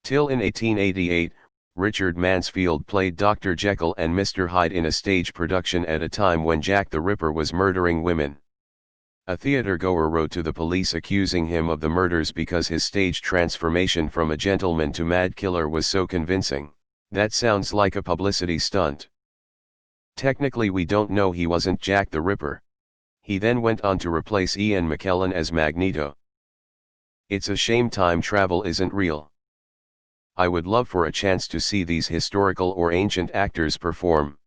Till in 1888, Richard Mansfield played Dr. Jekyll and Mr. Hyde in a stage production at a time when Jack the Ripper was murdering women. A theatre-goer wrote to the police accusing him of the murders because his stage transformation from a gentleman to mad killer was so convincing. That sounds like a publicity stunt. Technically we don't know he wasn't Jack the Ripper. He then went on to replace Ian McKellen as Magneto. It's a shame time travel isn't real. I would love for a chance to see these historical or ancient actors perform.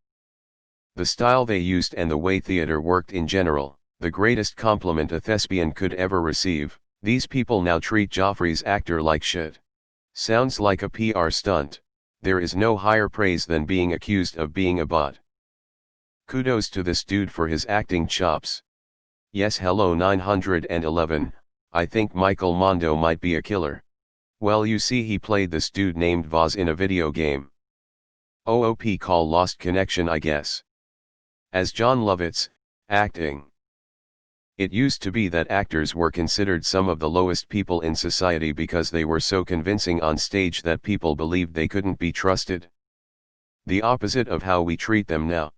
The style they used and the way theater worked in general, the greatest compliment a thespian could ever receive. These people now treat Joffrey's actor like shit. Sounds like a PR stunt. There is no higher praise than being accused of being a bot. Kudos to this dude for his acting chops. Yes, hello 911, I think Michael Mondo might be a killer. Well, you see, he played this dude named Vaz in a video game. OOP call lost connection, I guess. As John Lovitz, acting. It used to be that actors were considered some of the lowest people in society because they were so convincing on stage that people believed they couldn't be trusted. The opposite of how we treat them now.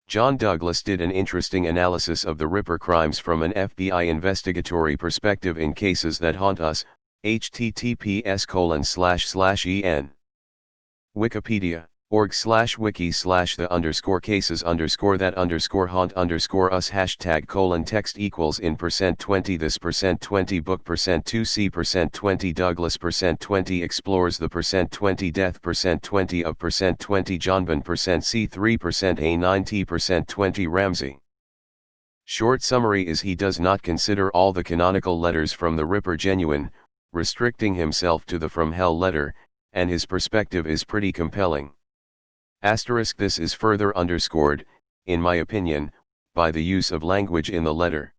John Douglas did an interesting analysis of the Ripper crimes from an FBI investigatory perspective in cases that haunt us. https://en. Wikipedia.org/wiki/the_cases_that_haunt_us #text equals in %20 this %20 book %2c %20 Douglas %20 explores the %20 death %20 of %20 Johnbon %c3 %a9t %20 Ramsey. Short summary is he does not consider all the canonical letters from the Ripper genuine, restricting himself to the From Hell letter, and his perspective is pretty compelling. This is further underscored, in my opinion, by the use of language in the letter.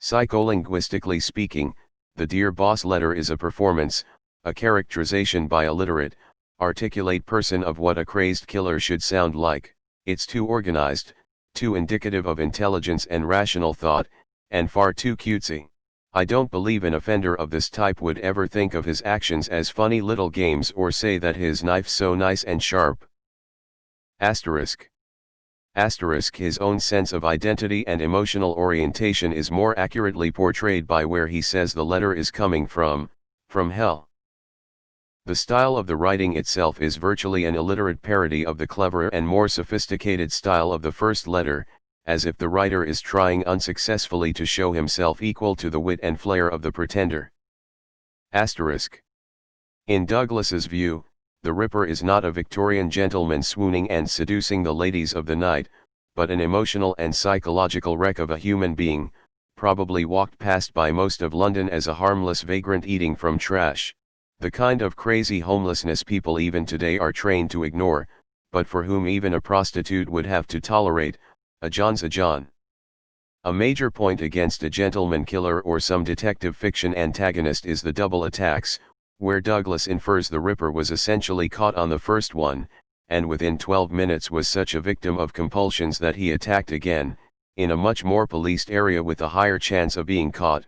Psycholinguistically speaking, the Dear Boss letter is a performance, a characterization by a literate, articulate person of what a crazed killer should sound like. It's too organized, too indicative of intelligence and rational thought, and far too cutesy. I don't believe an offender of this type would ever think of his actions as funny little games or say that his knife's so nice and sharp. His own sense of identity and emotional orientation is more accurately portrayed by where he says the letter is coming from hell. The style of the writing itself is virtually an illiterate parody of the cleverer and more sophisticated style of the first letter, as if the writer is trying unsuccessfully to show himself equal to the wit and flair of the pretender. In Douglas's view, the Ripper is not a Victorian gentleman swooning and seducing the ladies of the night, but an emotional and psychological wreck of a human being, probably walked past by most of London as a harmless vagrant eating from trash. The kind of crazy homelessness people even today are trained to ignore, but for whom even a prostitute would have to tolerate. A John's a John. A major point against a gentleman killer or some detective fiction antagonist is the double attacks, where Douglas infers the Ripper was essentially caught on the first one, and within 12 minutes was such a victim of compulsions that he attacked again, in a much more policed area with a higher chance of being caught.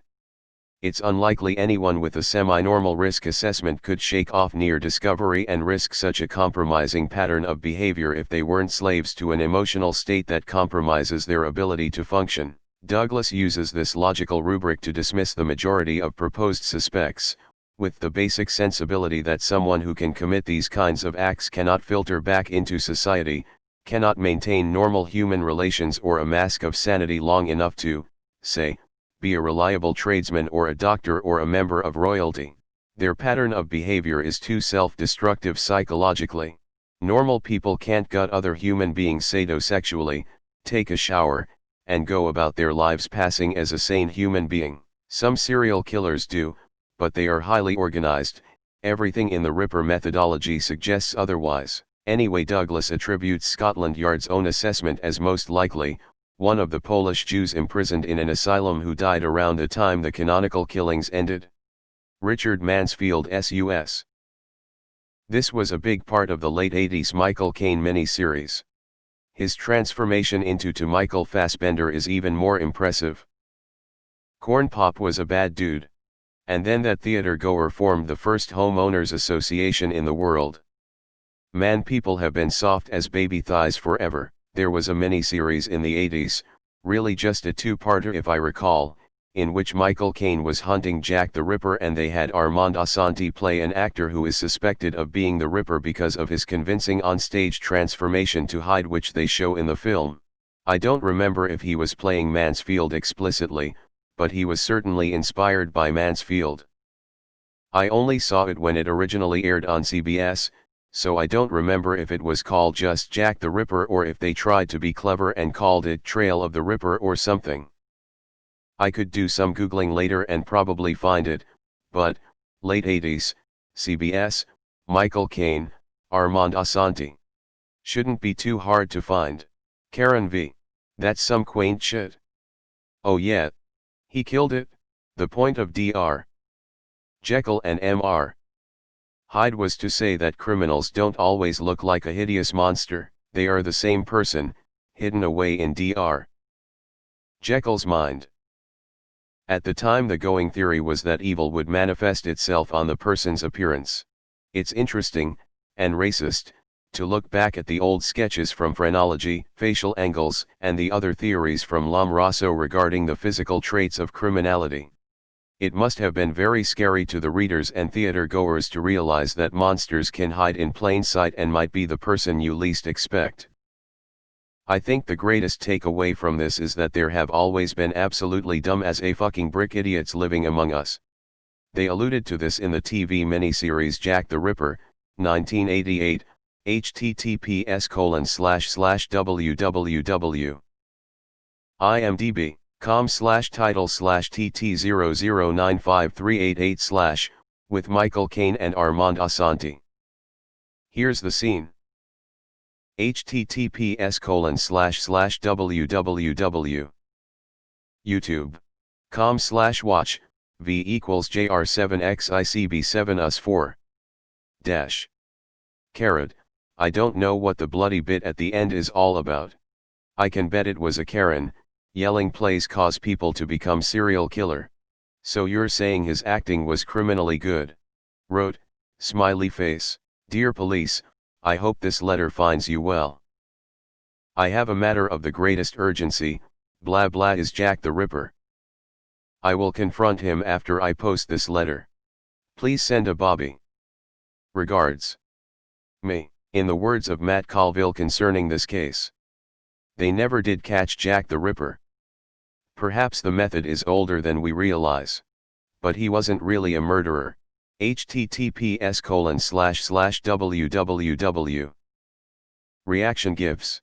It's unlikely anyone with a semi-normal risk assessment could shake off near discovery and risk such a compromising pattern of behavior if they weren't slaves to an emotional state that compromises their ability to function. Douglas uses this logical rubric to dismiss the majority of proposed suspects, with the basic sensibility that someone who can commit these kinds of acts cannot filter back into society, cannot maintain normal human relations or a mask of sanity long enough to, say, be a reliable tradesman or a doctor or a member of royalty. Their pattern of behavior is too self-destructive psychologically. Normal people can't gut other human beings sadosexually, take a shower, and go about their lives passing as a sane human being. Some serial killers do, but they are highly organized. Everything in the Ripper methodology suggests otherwise. Anyway, Douglas attributes Scotland Yard's own assessment as most likely, one of the Polish Jews imprisoned in an asylum who died around the time the canonical killings ended. Richard Mansfield S.U.S. This was a big part of the late 80s Michael Caine miniseries. His transformation into Michael Fassbender is even more impressive. Corn Pop was a bad dude. And then that theatre-goer formed the first homeowners association in the world. Man, people have been soft as baby thighs forever. There was a mini-series in the 80s, really just a two-parter if I recall, in which Michael Caine was hunting Jack the Ripper and they had Armand Assante play an actor who is suspected of being the Ripper because of his convincing on-stage transformation to Hyde, which they show in the film. I don't remember if he was playing Mansfield explicitly, but he was certainly inspired by Mansfield. I only saw it when it originally aired on CBS, so I don't remember if it was called just Jack the Ripper or if they tried to be clever and called it Trail of the Ripper or something. I could do some Googling later and probably find it, but, late 80s, CBS, Michael Caine, Armand Assante. Shouldn't be too hard to find. Karen V. That's some quaint shit. Oh yeah. He killed it? The point of Dr. Jekyll and Mr. Hyde was to say that criminals don't always look like a hideous monster, they are the same person, hidden away in Dr. Jekyll's mind. At the time, the going theory was that evil would manifest itself on the person's appearance. It's interesting, and racist, to look back at the old sketches from phrenology, facial angles, and the other theories from Lombroso regarding the physical traits of criminality. It must have been very scary to the readers and theater-goers to realize that monsters can hide in plain sight and might be the person you least expect. I think the greatest takeaway from this is that there have always been absolutely dumb as a fucking brick idiots living among us. They alluded to this in the TV miniseries Jack the Ripper, 1988, https://www. imdb.com/title/tt0095388/ with Michael Caine and Armand Assante. Here's the scene. https://www. youtube.com/watch v=jr7xicb7us4 dash. Carrot, I don't know what the bloody bit at the end is all about. I can bet it was a Karen. Yelling plays cause people to become serial killer. So you're saying his acting was criminally good? Wrote, smiley face. Dear police, I hope this letter finds you well. I have a matter of the greatest urgency. Blah blah is Jack the Ripper. I will confront him after I post this letter. Please send a Bobby. Regards. Me. In the words of Matt Colville concerning this case, they never did catch Jack the Ripper. Perhaps the method is older than we realize. But he wasn't really a murderer. https://www. Reaction GIFs.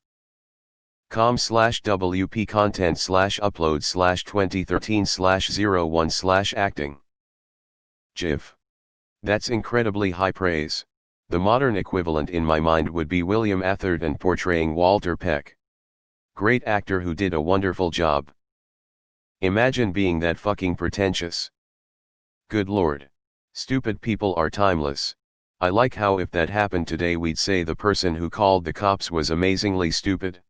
com/wp content/upload/2013/01/acting. GIF. That's incredibly high praise. The modern equivalent in my mind would be William Atherton portraying Walter Peck. Great actor who did a wonderful job. Imagine being that fucking pretentious. Good lord. Stupid people are timeless. I like how if that happened today we'd say the person who called the cops was amazingly stupid.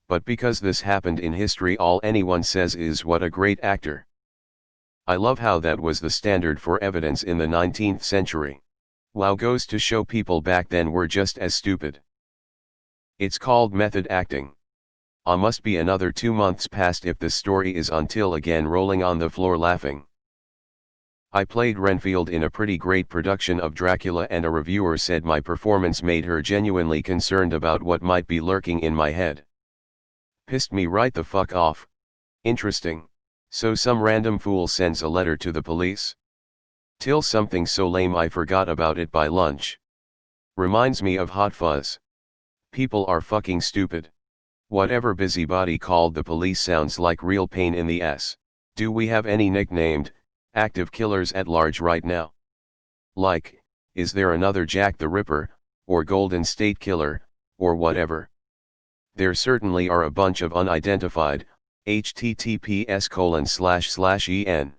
But because this happened in history, all anyone says is what a great actor. I love how that was the standard for evidence in the 19th century. Wow, goes to show people back then were just as stupid. It's called method acting. Must be another 2 months past if this story is until again rolling on the floor laughing. I played Renfield in a pretty great production of Dracula and a reviewer said my performance made her genuinely concerned about what might be lurking in my head. Pissed me right the fuck off. Interesting. So some random fool sends a letter to the police? Till something so lame I forgot about it by lunch. Reminds me of Hot Fuzz. People are fucking stupid. Whatever busybody called the police sounds like real pain in the ass. Do we have any nicknamed, active killers at large right now? Like, is there another Jack the Ripper, or Golden State Killer, or whatever? There certainly are a bunch of unidentified, https://en.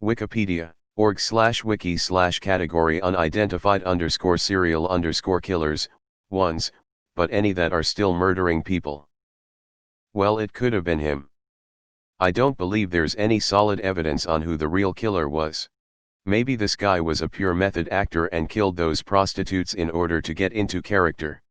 Wikipedia, org/wiki/category unidentified_serial_killers, ones, but any that are still murdering people. Well, it could have been him. I don't believe there's any solid evidence on who the real killer was. Maybe this guy was a pure method actor and killed those prostitutes in order to get into character.